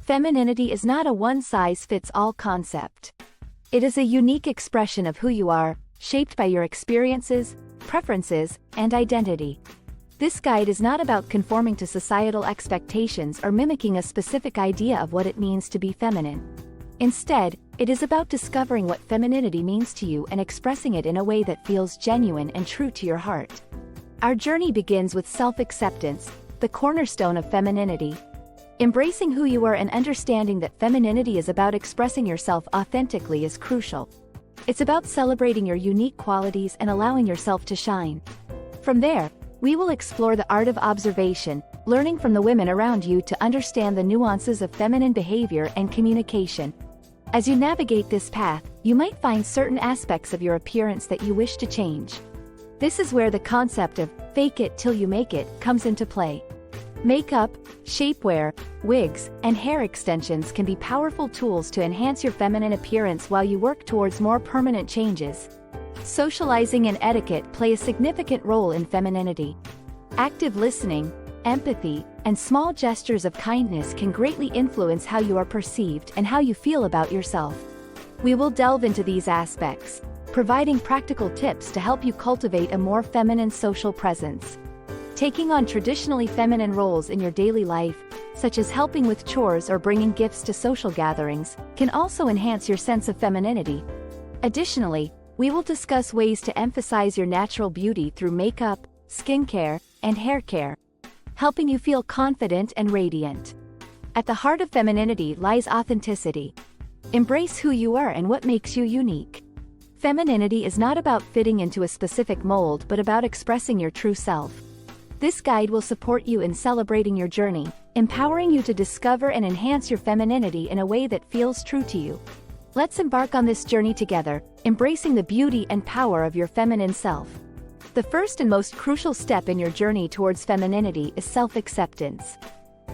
Femininity is not a one-size-fits-all concept. It is a unique expression of who you are, shaped by your experiences, preferences, and identity. This guide is not about conforming to societal expectations or mimicking a specific idea of what it means to be feminine. Instead, it is about discovering what femininity means to you and expressing it in a way that feels genuine and true to your heart. Our journey begins with self-acceptance, the cornerstone of femininity. Embracing who you are and understanding that femininity is about expressing yourself authentically is crucial. It's about celebrating your unique qualities and allowing yourself to shine. From there, we will explore the art of observation, learning from the women around you to understand the nuances of feminine behavior and communication. As you navigate this path, you might find certain aspects of your appearance that you wish to change. This is where the concept of "fake it till you make it" comes into play. Makeup, shapewear, wigs, and hair extensions can be powerful tools to enhance your feminine appearance while you work towards more permanent changes. Socializing and etiquette play a significant role in femininity. Active listening, empathy, and small gestures of kindness can greatly influence how you are perceived and how you feel about yourself. We will delve into these aspects, providing practical tips to help you cultivate a more feminine social presence. Taking on traditionally feminine roles in your daily life, such as helping with chores or bringing gifts to social gatherings, can also enhance your sense of femininity. Additionally, we will discuss ways to emphasize your natural beauty through makeup, skincare, and hair care, helping you feel confident and radiant. At the heart of femininity lies authenticity. Embrace who you are and what makes you unique. Femininity is not about fitting into a specific mold but about expressing your true self. This guide will support you in celebrating your journey, empowering you to discover and enhance your femininity in a way that feels true to you. Let's embark on this journey together, embracing the beauty and power of your feminine self. The first and most crucial step in your journey towards femininity is self-acceptance.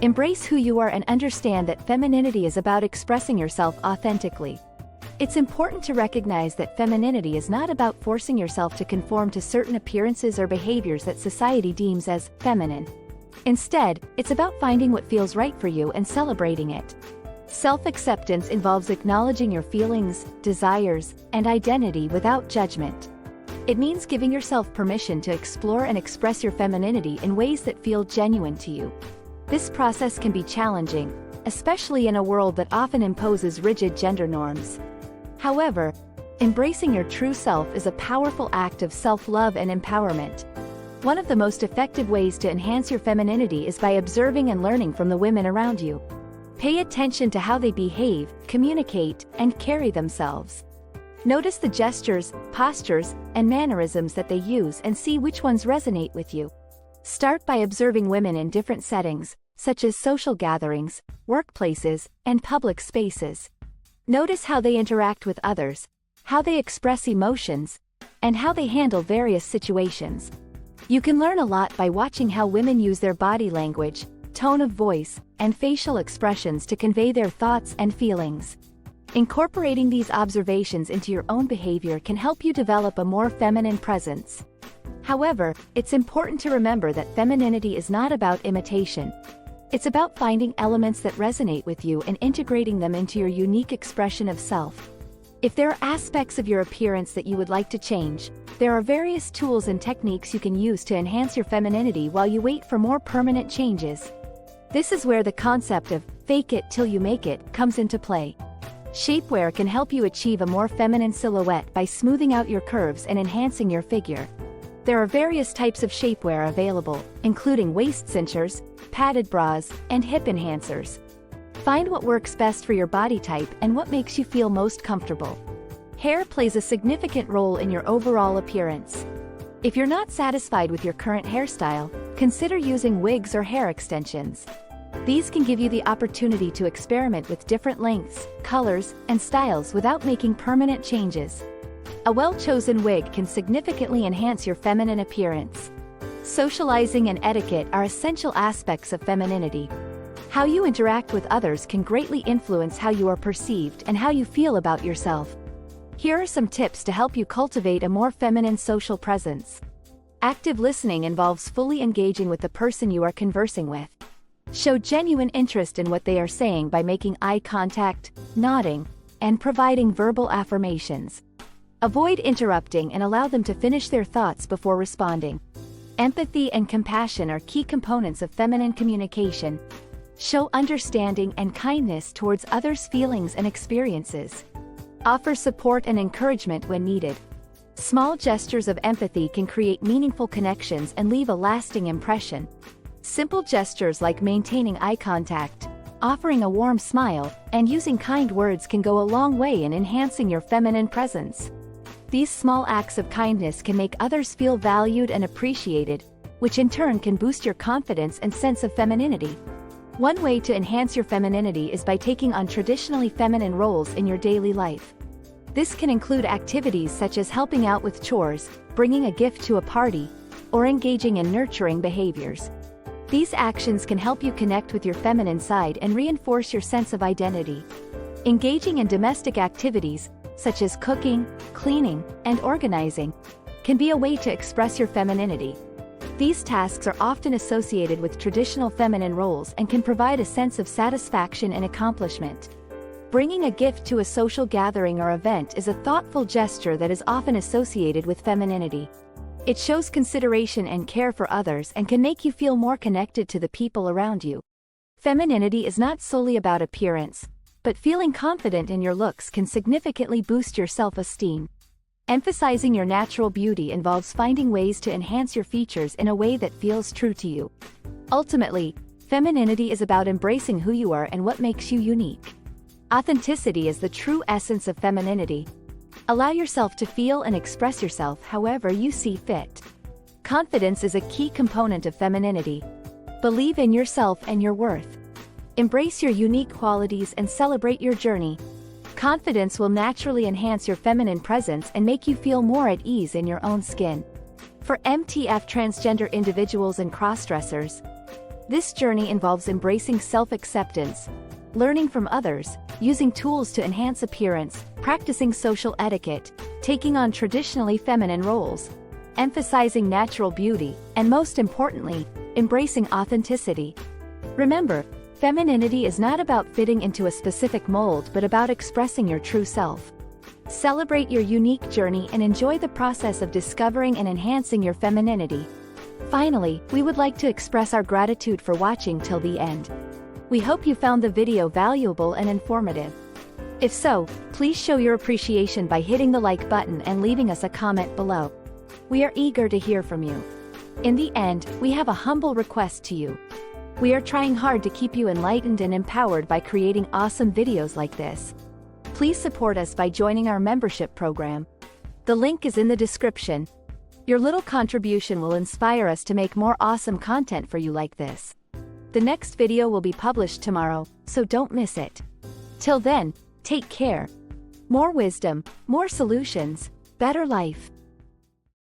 Embrace who you are and understand that femininity is about expressing yourself authentically. It's important to recognize that femininity is not about forcing yourself to conform to certain appearances or behaviors that society deems as feminine. Instead, it's about finding what feels right for you and celebrating it. Self-acceptance involves acknowledging your feelings, desires, and identity without judgment. It means giving yourself permission to explore and express your femininity in ways that feel genuine to you. This process can be challenging, especially in a world that often imposes rigid gender norms. However, embracing your true self is a powerful act of self-love and empowerment. One of the most effective ways to enhance your femininity is by observing and learning from the women around you. Pay attention to how they behave, communicate, and carry themselves. Notice the gestures, postures, and mannerisms that they use and see which ones resonate with you. Start by observing women in different settings, such as social gatherings, workplaces, and public spaces. Notice how they interact with others, how they express emotions, and how they handle various situations. You can learn a lot by watching how women use their body language, tone of voice, and facial expressions to convey their thoughts and feelings. Incorporating these observations into your own behavior can help you develop a more feminine presence. However, it's important to remember that femininity is not about imitation. It's about finding elements that resonate with you and integrating them into your unique expression of self. If there are aspects of your appearance that you would like to change, there are various tools and techniques you can use to enhance your femininity while you wait for more permanent changes. This is where the concept of "fake it till you make it" comes into play. Shapewear can help you achieve a more feminine silhouette by smoothing out your curves and enhancing your figure. There are various types of shapewear available, including waist cinchers, padded bras, and hip enhancers. Find what works best for your body type and what makes you feel most comfortable. Hair plays a significant role in your overall appearance. If you're not satisfied with your current hairstyle, consider using wigs or hair extensions. These can give you the opportunity to experiment with different lengths, colors, and styles without making permanent changes. A well-chosen wig can significantly enhance your feminine appearance. Socializing and etiquette are essential aspects of femininity. How you interact with others can greatly influence how you are perceived and how you feel about yourself. Here are some tips to help you cultivate a more feminine social presence. Active listening involves fully engaging with the person you are conversing with. Show genuine interest in what they are saying by making eye contact, nodding, and providing verbal affirmations. Avoid interrupting and allow them to finish their thoughts before responding. Empathy and compassion are key components of feminine communication. Show understanding and kindness towards others' feelings and experiences. Offer support and encouragement when needed. Small gestures of empathy can create meaningful connections and leave a lasting impression. Simple gestures like maintaining eye contact, offering a warm smile, and using kind words can go a long way in enhancing your feminine presence. These small acts of kindness can make others feel valued and appreciated, which in turn can boost your confidence and sense of femininity. One way to enhance your femininity is by taking on traditionally feminine roles in your daily life. This can include activities such as helping out with chores, bringing a gift to a party, or engaging in nurturing behaviors. These actions can help you connect with your feminine side and reinforce your sense of identity. Engaging in domestic activities, such as cooking, cleaning, and organizing, can be a way to express your femininity. These tasks are often associated with traditional feminine roles and can provide a sense of satisfaction and accomplishment. Bringing a gift to a social gathering or event is a thoughtful gesture that is often associated with femininity. It shows consideration and care for others and can make you feel more connected to the people around you. Femininity is not solely about appearance, but feeling confident in your looks can significantly boost your self-esteem. Emphasizing your natural beauty involves finding ways to enhance your features in a way that feels true to you. Ultimately, femininity is about embracing who you are and what makes you unique. Authenticity is the true essence of femininity. Allow yourself to feel and express yourself however you see fit. Confidence is a key component of femininity. Believe in yourself and your worth. Embrace your unique qualities and celebrate your journey. Confidence will naturally enhance your feminine presence and make you feel more at ease in your own skin. For MTF transgender individuals and crossdressers, this journey involves embracing self-acceptance, learning from others, using tools to enhance appearance, practicing social etiquette, taking on traditionally feminine roles, emphasizing natural beauty, and most importantly, embracing authenticity. Remember, femininity is not about fitting into a specific mold but about expressing your true self. Celebrate your unique journey and enjoy the process of discovering and enhancing your femininity. Finally, we would like to express our gratitude for watching till the end. We hope you found the video valuable and informative. If so, please show your appreciation by hitting the like button and leaving us a comment below. We are eager to hear from you. In the end, we have a humble request to you. We are trying hard to keep you enlightened and empowered by creating awesome videos like this. Please support us by joining our membership program. The link is in the description. Your little contribution will inspire us to make more awesome content for you like this. The next video will be published tomorrow, so don't miss it. Till then, take care. More wisdom, more solutions, better life.